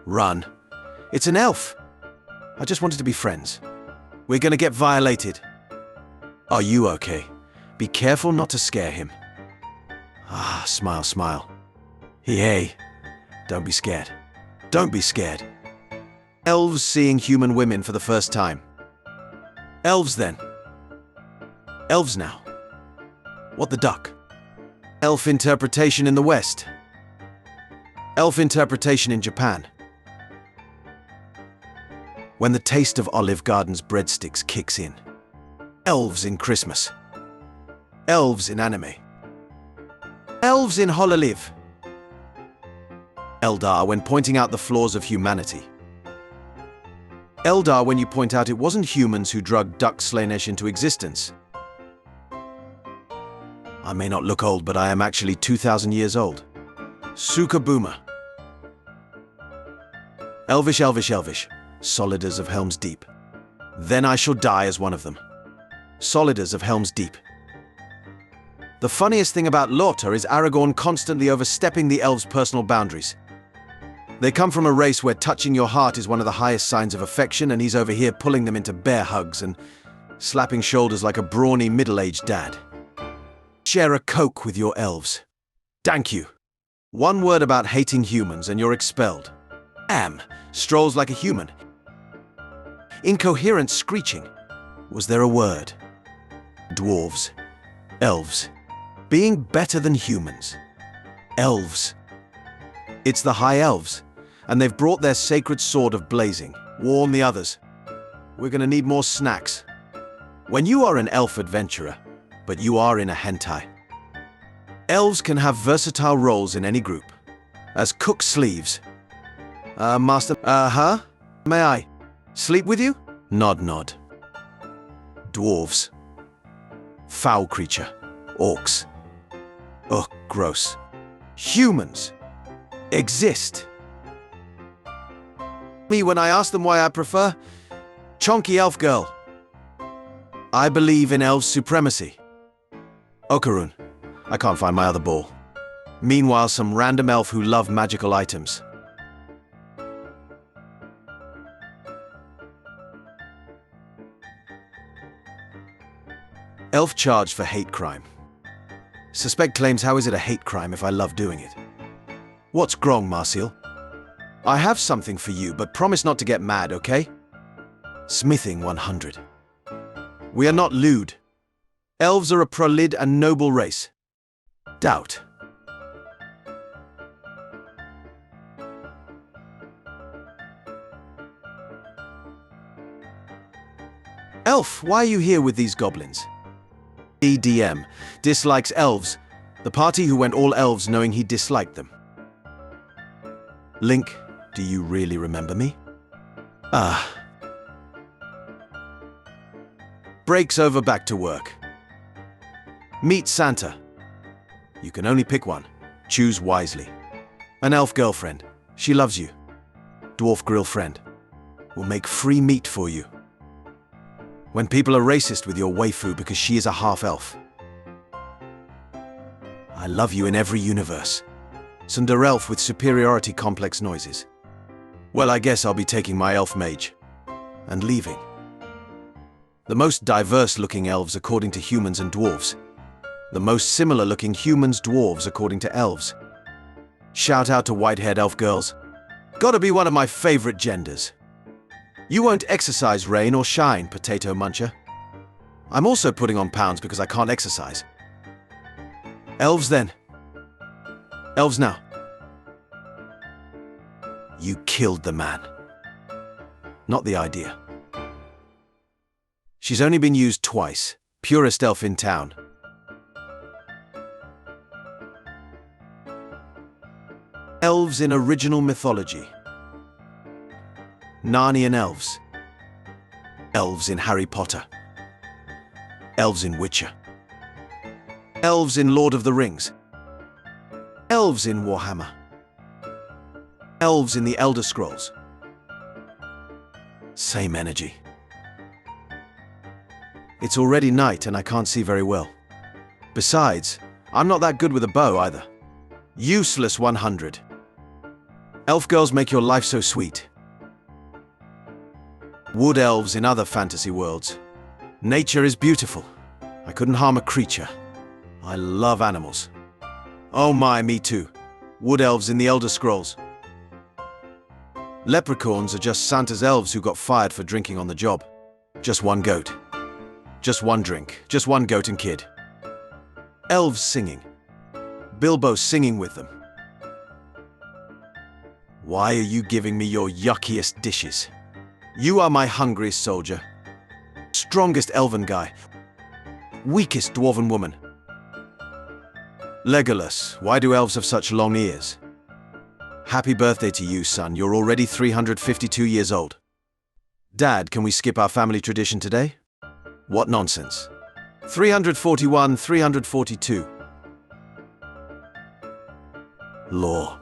Run. It's an elf. I just wanted to be friends. We're gonna get violated. Are you okay? Be careful not to scare him. Ah, smile, smile. Hey, don't be scared. Don't be scared. Elves seeing human women for the first time. Elves then. Elves now. What the duck? Elf interpretation in the West. Elf interpretation in Japan. When the taste of Olive Garden's breadsticks kicks in. Elves in Christmas. Elves in anime. Elves in Hololive. Eldar when pointing out the flaws of humanity. Eldar when you point out it wasn't humans who drugged Duck Slaanesh into existence. I may not look old, but I am actually 2,000 years old. Suka Boomer. Elvish, elvish, elvish. Solidars of Helm's Deep. Then I shall die as one of them. Solidars of Helm's Deep. The funniest thing about LOTR is Aragorn constantly overstepping the elves' personal boundaries. They come from a race where touching your heart is one of the highest signs of affection, and he's over here pulling them into bear hugs and slapping shoulders like a brawny middle-aged dad. Share a Coke with your elves. Thank you. One word about hating humans and you're expelled. Strolls like a human. Incoherent screeching. Was there a word? Dwarves. Elves. Being better than humans. Elves. It's the High Elves, and they've brought their sacred sword of blazing. Warn the others. We're gonna need more snacks. When you are an elf adventurer, but you are in a hentai. Elves can have versatile roles in any group. As cook sleeves. Master, May I sleep with you? Nod, nod. Dwarves. Foul creature. Orcs. Ugh, gross. Humans. Exist. Me when I ask them why I prefer chonky elf girl. I believe in elves' supremacy. Okarun. I can't find my other ball. Meanwhile, some random elf who love magical items. Elf charged for hate crime. Suspect claims, how is it a hate crime if I love doing it? What's grong, Marcille? I have something for you, but promise not to get mad, okay? Smithing 100. We are not lewd. Elves are a prolid and noble race. Doubt. Elf, why are you here with these goblins? EDM dislikes elves, the party who went all elves knowing he disliked them. Link, do you really remember me? Breaks over, back to work. Meet Santa. You can only pick one. Choose wisely. An elf girlfriend. She loves you. Dwarf grill friend. Will make free meat for you. When people are racist with your waifu because she is a half-elf. I love you in every universe. Elf with superiority complex noises. Well, I guess I'll be taking my elf mage. And leaving. The most diverse-looking elves according to humans and dwarves. The most similar-looking humans, dwarves according to elves. Shout out to white-haired elf girls. Gotta be one of my favorite genders. You won't exercise, rain or shine, potato muncher. I'm also putting on pounds because I can't exercise. Elves then. Elves now. You killed the man. Not the idea. She's only been used twice. Purest elf in town. Elves in original mythology. Narnian elves. Elves in Harry Potter. Elves in Witcher. Elves in Lord of the Rings. Elves in Warhammer. Elves in the Elder Scrolls. Same energy. It's already night and I can't see very well. Besides, I'm not that good with a bow either. Useless 100. Elf girls make your life so sweet. Wood elves in other fantasy worlds. Nature is beautiful. I couldn't harm a creature. I love animals. Oh my, me too. Wood elves in the Elder Scrolls. Leprechauns are just Santa's elves who got fired for drinking on the job. Just one goat. Just one drink. Just one goat and kid. Elves singing. Bilbo singing with them. Why are you giving me your yuckiest dishes? You are my hungriest soldier. Strongest elven guy. Weakest dwarven woman. Legolas, why do elves have such long ears? Happy birthday to you, son. You're already 352 years old. Dad, can we skip our family tradition today? What nonsense. 341, 342. Lore.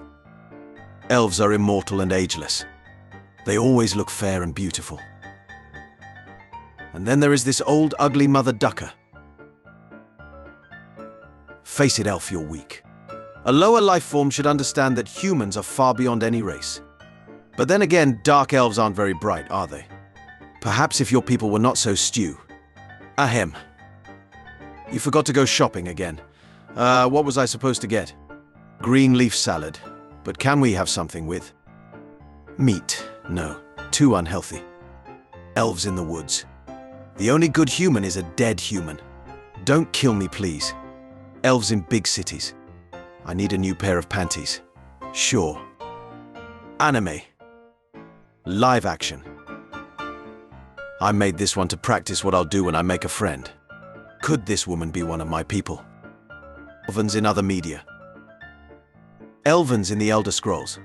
Elves are immortal and ageless. They always look fair and beautiful. And then there is this old, ugly mother ducker. Face it, elf, you're weak. A lower life form should understand that humans are far beyond any race. But then again, dark elves aren't very bright, are they? Perhaps if your people were not so stew. Ahem. You forgot to go shopping again. What was I supposed to get? Green leaf salad. But can we have something with? Meat. No. Too unhealthy. Elves in the woods. The only good human is a dead human. Don't kill me, please. Elves in big cities. I need a new pair of panties. Sure. Anime. Live action. I made this one to practice what I'll do when I make a friend. Could this woman be one of my people? Elvens in other media. Elvens in the Elder Scrolls.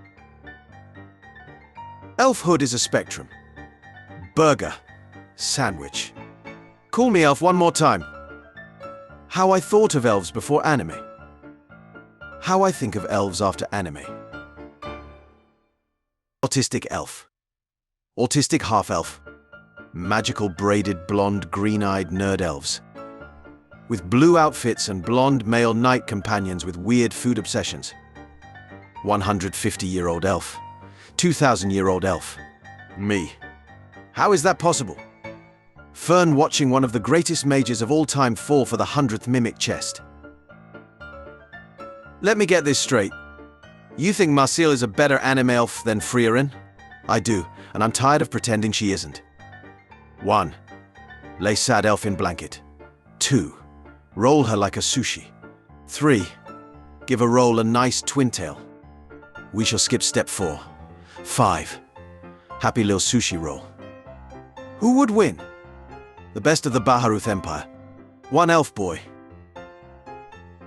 Elfhood is a spectrum. Burger. Sandwich. Call me elf one more time. How I thought of elves before anime. How I think of elves after anime. Autistic elf. Autistic half-elf. Magical braided blonde green-eyed nerd elves. With blue outfits and blonde male knight companions with weird food obsessions. 150-year-old elf. 2,000-year-old elf. Me. How is that possible? Fern watching one of the greatest mages of all time fall for the 100th mimic chest. Let me get this straight. You think Marcille is a better anime elf than Frieren? I do, and I'm tired of pretending she isn't. 1. Lay sad elf in blanket. 2. Roll her like a sushi. 3. Give a roll a nice twin tail. We shall skip step 4. 5. Happy little sushi roll. Who would win? The best of the Baharuth Empire. One elf boy.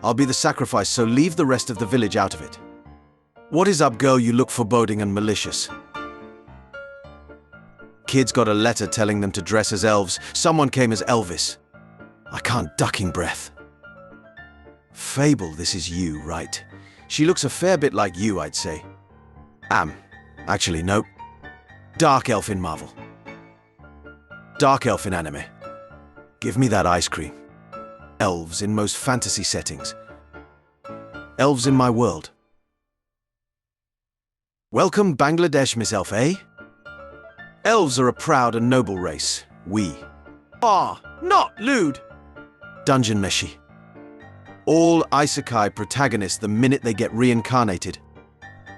I'll be the sacrifice, so leave the rest of the village out of it. What is up, girl? You look foreboding and malicious. Kids got a letter telling them to dress as elves. Someone came as Elvis. I can't ducking breath. Fable, this is you, right? She looks a fair bit like you, I'd say. Actually, nope. Dark elf in Marvel. Dark elf in anime. Give me that ice cream. Elves in most fantasy settings. Elves in my world. Welcome, Bangladesh, Miss Elf, eh? Elves are a proud and noble race. We are not lewd. Dungeon Meshi. All isekai protagonists the minute they get reincarnated.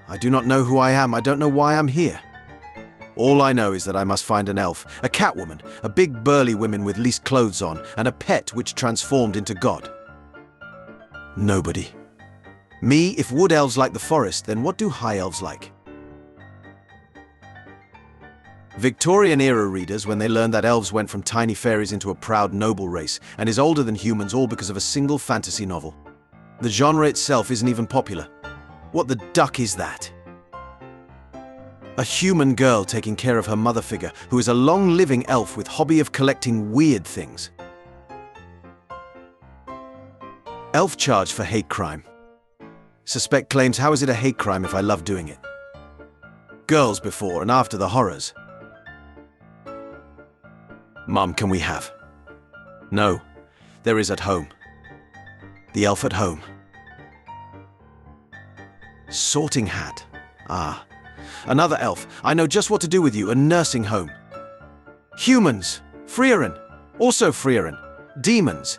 I do not know who I am. I don't know why I'm here. All I know is that I must find an elf, a catwoman, a big burly woman with least clothes on, and a pet which transformed into God. Nobody. Me, if wood elves like the forest, then what do high elves like? Victorian-era readers, when they learn that elves went from tiny fairies into a proud noble race, and is older than humans, all because of a single fantasy novel. The genre itself isn't even popular. What the duck is that? A human girl taking care of her mother figure, who is a long-living elf with hobby of collecting weird things. Elf charged for hate crime. Suspect claims, how is it a hate crime if I love doing it? Girls before and after the horrors. Mum, can we have? No, there is at home. The elf at home. Sorting hat. Ah, Another elf. I know just what to do with you, a nursing home. Humans. Frieren. Also Frieren. Demons.